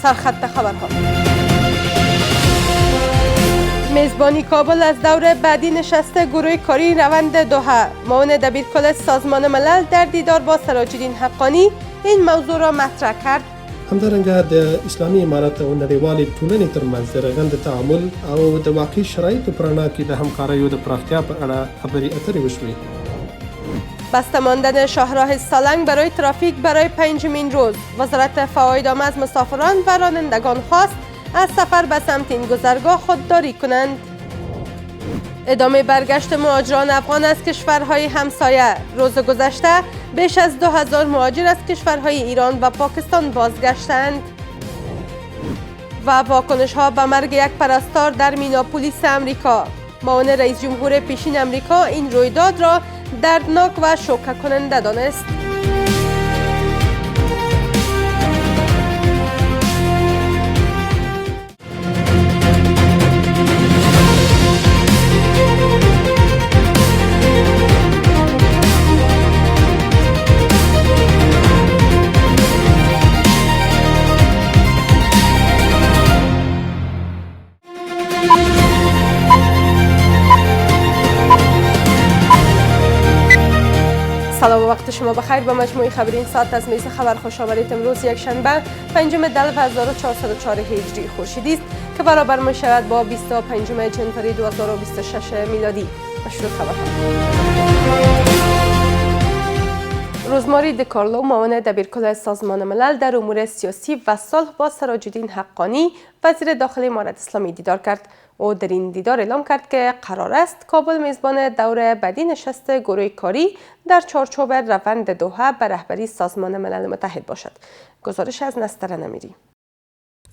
سرخط خبرها. میزبانی کابل از دور بعدی نشست گروه کاری روند دوحه. معاون دبیرکل سازمان ملل در دیدار با سراج‌الدین حقانی این موضوع را مطرح کرد. همدارنګه د اسلامي امارت او نړیوالې ټولنې ترمنځ د رغند تعامل او د واقعي شرایطو په رڼا کې د همکاریو د پراختیا په اړه خبرې اترې وشوې. بسته ماندن شاهراه سالنگ برای ترافیک برای 5مین روز. وزارت فوایدآمد از مسافران و رانندگان خواست از سفر به سمت این گذرگاه خودداری کنند. ادامه برگشت مهاجران افغان از کشورهای همسایه. روز گذشته بیش از 2000 مهاجر از کشورهای ایران و پاکستان بازگشتند. و واکنش ها به مرگ یک پرستار در میناپولیس امریکا. معاون رئیس جمهور پیشین امریکا این رویداد را دردناک و شوکه کننده دانست. سلام و وقت شما بخیر. به مجموعه خبری این ساعت از میز خبر خوش آمدید. امروز یک شنبه 5 دلو 1404 هجری خورشیدی است که برابر می شود با 25 جنوری 2026 میلادی. مشروع خبرها. روزماری دیکارلو معاون دبیرکل سازمان ملل در امور سیاسی و صلح با سراج‌الدین حقانی وزیر داخلی امارت اسلامی دیدار کرد. او در این دیدار اعلام کرد که قرار است کابل میزبان دور بعدی نشست گروه کاری در چارچوب روند دوحه به رهبری سازمان ملل متحد باشد. گزارش از نستر نمیری.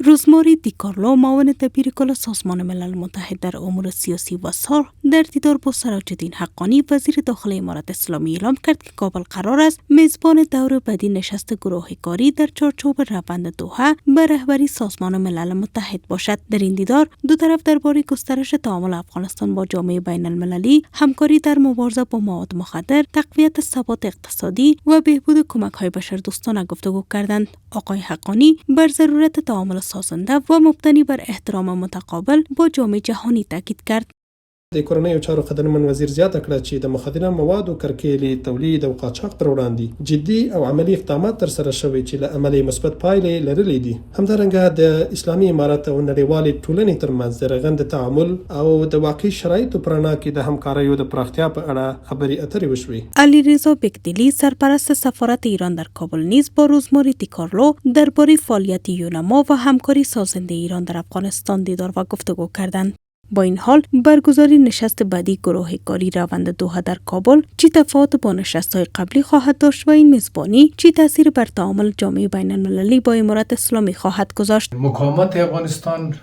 روزماری دیکارلو معاون دبیرکل سازمان ملل متحد در امور سیاسی و صلح در دیدار با سراج‌الدین حقانی وزیر داخلی امارت اسلامی اعلام کرد که کابل قرار است میزبان دور بعدی نشست گروه کاری در چارچوب روند دوحه به رهبری سازمان ملل متحد باشد. در این دیدار دو طرف درباره گسترش تعامل افغانستان با جامعه بین المللی، همکاری در مبارزه با مواد مخدر، تقویت ثبات اقتصادی و بهبود کمک‌های بشردوستانه گفتگو کردند. آقای حقانی بر ضرورت تعامل سازنده و مبتنی بر احترام متقابل با جامعه جهانی تاکید کرد. د کورنیو چارو خدمت وزیر زیاته کړه چې د مخدره موادو کرکېلې تولید او قاچاق پر وړاندې جدي او عملی اقدامات ترسره شوي چې له عملي مثبت پایلې لرلې دي. همدارنګه د اسلامي امارت او نړیوالې ټولنې ترمنځ د رغند تعامل او د واقعي شرایطو پر رڼا کې د همکاریو د پراختیا په اړه خبرې اترې وشوې. علیرضا بگدلی سرپرست سفارت ایران در کابل نیز با روزماری دیکارلو درباره فعالیت یونما و همکاری سازنده ایران در افغانستان دیدار و گفتگو کردند. با این حال برگزاری نشست بعدی گروه کاری روند دوحه در کابل چی تفاوت با نشست‌های قبلی خواهد داشت و این میزبانی چی تاثیر بر تعامل جامعه بین المللی با امارت اسلامی خواهد گذاشت؟ مقامات افغانستان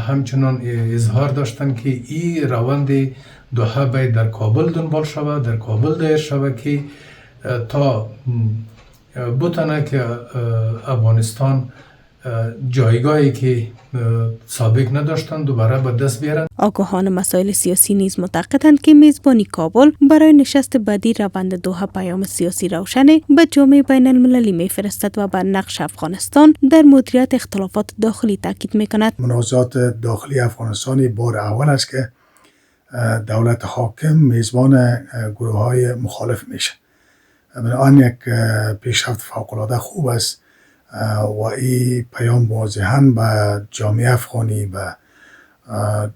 همچنان اظهار داشتند که این روند دوحه باید در کابل دنبال شود، در کابل دایر شود که تا بتونه که افغانستان جایگاهی که سابق نداشتند دوباره به دست بیارند. آگاهان مسائل سیاسی نیز معتقدند که میزبانی کابل برای نشست بعدی روند دوحه پیام سیاسی روشن به جامعه بین المللی میفرستد و بر نقش افغانستان در مدیریت اختلافات داخلی تاکید میکند. منازعات داخلی افغانستان بار اول است که دولت حاکم میزبان گروه های مخالف میشه. آن یک پیشرفت فوق‌العاده خوب است و این پیام واضحاً به جامعه افغانی و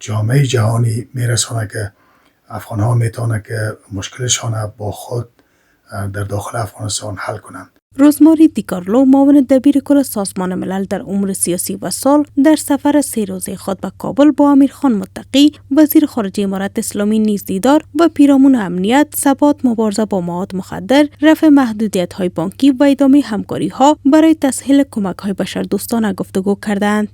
جامعه جهانی میرسونه که افغان ها میتونه که مشکلشان با خود در داخل افغانستان حل کنند. روزماری دیکارلو معاون دبیرکل سازمان ملل در امور سیاسی و صلح در سفر 3 روزه خود به کابل با امیرخان متقی وزیر خارجه امارت اسلامی نیز دیدار و پیرامون امنیت، ثبات، مبارزه با مواد مخدر، رفع محدودیت‌های بانکی و ادامه همکاری‌ها برای تسهیل کمک‌های بشردوستانه گفتگو کردند.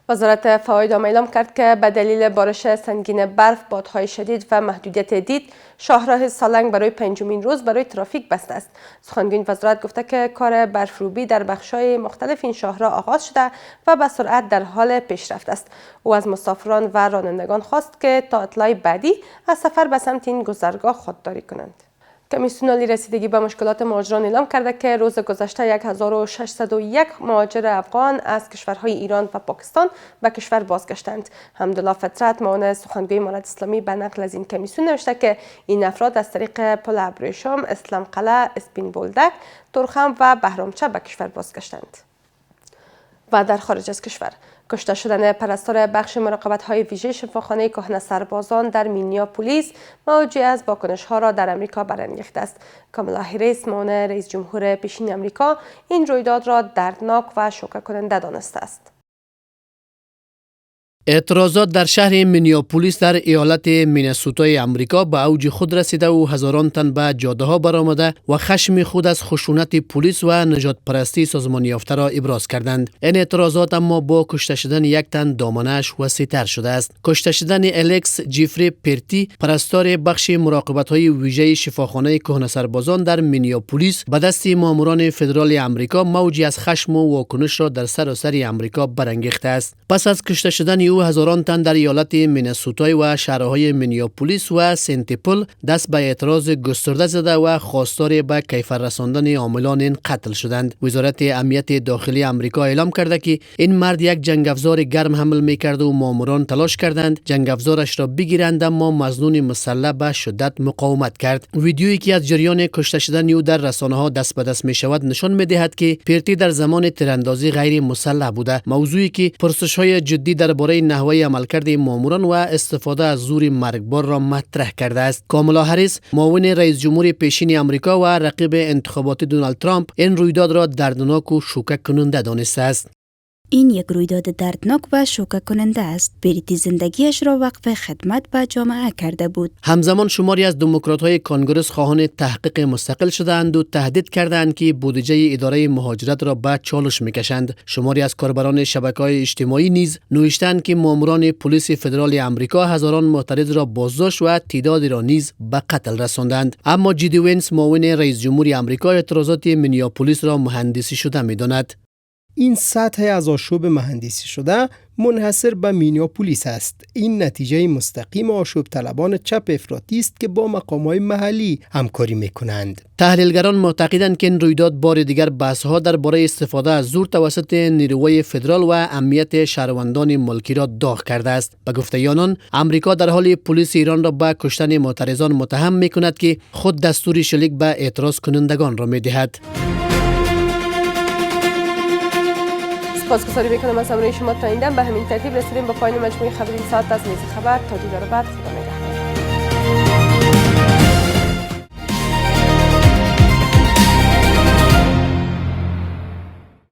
وزارت فوایدآمد اعلام کرد که به دلیل بارش سنگین برف، بادهای شدید و محدودیت دید، شاهراه سالنگ برای 5مین روز برای ترافیک بسته است. سخنگوی وزارت گفته که کار برفروبی در بخش‌های مختلف این شاهراه آغاز شده و به سرعت در حال پیشرفت است. او از مسافران و رانندگان خواست که تا اطلاع بعدی از سفر به سمت این گذرگاه خودداری کنند. کمیسیون رسیدگی به مشکلات مهاجران اعلام کرده که روز گذشته 1601 مهاجر افغان از کشورهای ایران و پاکستان به کشور بازگشتند. حمدالله فطرت معاون سخنگوی امارت اسلامی به نقل از این کمیسیون نوشته که این افراد از طریق پل ابریشم، اسلام قلعه، اسپین بولدک، ترخم و بهرامچه به کشور بازگشتند. و در خارج از کشور کشته شدن پرستار بخش مراقبت‌های ویژه شفاخانه کهنه سربازان در مینیاپولیس موجی از واکنش‌ها را در امریکا برانگیخته است. کامالا هریس معاون رئیس جمهور پیشین امریکا این رویداد را دردناک و شوکه کننده دانسته است. اعتراضات در شهر مینیاپولیس در ایالت مینسوتای امریکا به اوج خود رسیده و هزاران تن به جاده ها برآمده و خشم خود از خشونت پلیس و نجات پرستی سازمان یافته را ابراز کردند. این اعتراضات اما با کشته شدن یک تن دامنش وسیع‌تر شده است. کشته شدن الکس جیفری پرتی پرستار بخش مراقبت های ویژه شفاخانه کهنه سربازان در مینیاپولیس به دست ماموران فدرال امریکا موجی از خشم و واکنش را در سراسر امریکا برانگیخته است. پس از کشته شدن او هزاران تن در ایالت مینسوتا و شهرهای مینیاپولیس و سنت پل دست به اعتراض گسترده زده و خواستار به کیفر رساندن عاملان این قتل شدند. وزارت امنیت داخلی امریکا اعلام کرده که این مرد یک جنگ افزار گرم حمل می‌کرد و ماموران تلاش کردند جنگ افزارش را بگیرند، اما مظنون مسلح به شدت مقاومت کرد. ویدیویی که از جریان کشته شدن او در رسانه‌ها دست به دست می‌شود نشان می‌دهد که پرتی در زمان تیراندازی غیر مسلح بوده، موضوعی که پرسش‌های جدی درباره نحوه عملکرد ماموران و استفاده از زور مرگبار را مطرح کرده است. کامالا هریس معاون رئیس جمهور پیشین امریکا و رقیب انتخابات دونالد ترامپ این رویداد را دردناک و شوکه کننده دانسته است. این یک رویداد دردناک و شوکه کننده است. پرتی زندگیش را وقف خدمت به جامعه کرده بود. همزمان شماری از دموکرات‌های کانگرس خواهان تحقیق مستقل شدند و تهدید کردند که بودجه اداره مهاجرت را به چالش می‌کشند. شماری از کاربران شبکه‌های اجتماعی نیز نوشتند که ماموران پلیس فدرال آمریکا هزاران معترض را بازداشت و تعدادی را نیز به قتل رساندند. اما جی دی وینس معاون رئیس جمهور آمریکا اعتراضات مینیاپولیس را مهندسی شده می‌داند. این سطح از آشوب مهندسی شده منحصر به مینیاپولیس است. این نتیجه مستقیم آشوب طلبان چپ افراطی است که با مقام‌های محلی همکاری می‌کنند. تحلیلگران معتقدند که این رویداد بار دیگر بحث‌ها درباره استفاده از زور توسط نیروهای فدرال و امنیت شهروندان ملکی را داغ کرده است. به گفته آنان، امریکا در حال پلیس ایران را به کشتن معترضان متهم می‌کند که خود دستور شلیک به اعتراض کنندگان را می‌دهد. سپاسگزاری میکنم از همراهی شما تا این دم. به همین ترتیب رسیدیم به پایان مجموعه خبری ساعت از میز خبر. تا دیدار بعد، خدا نگهدار.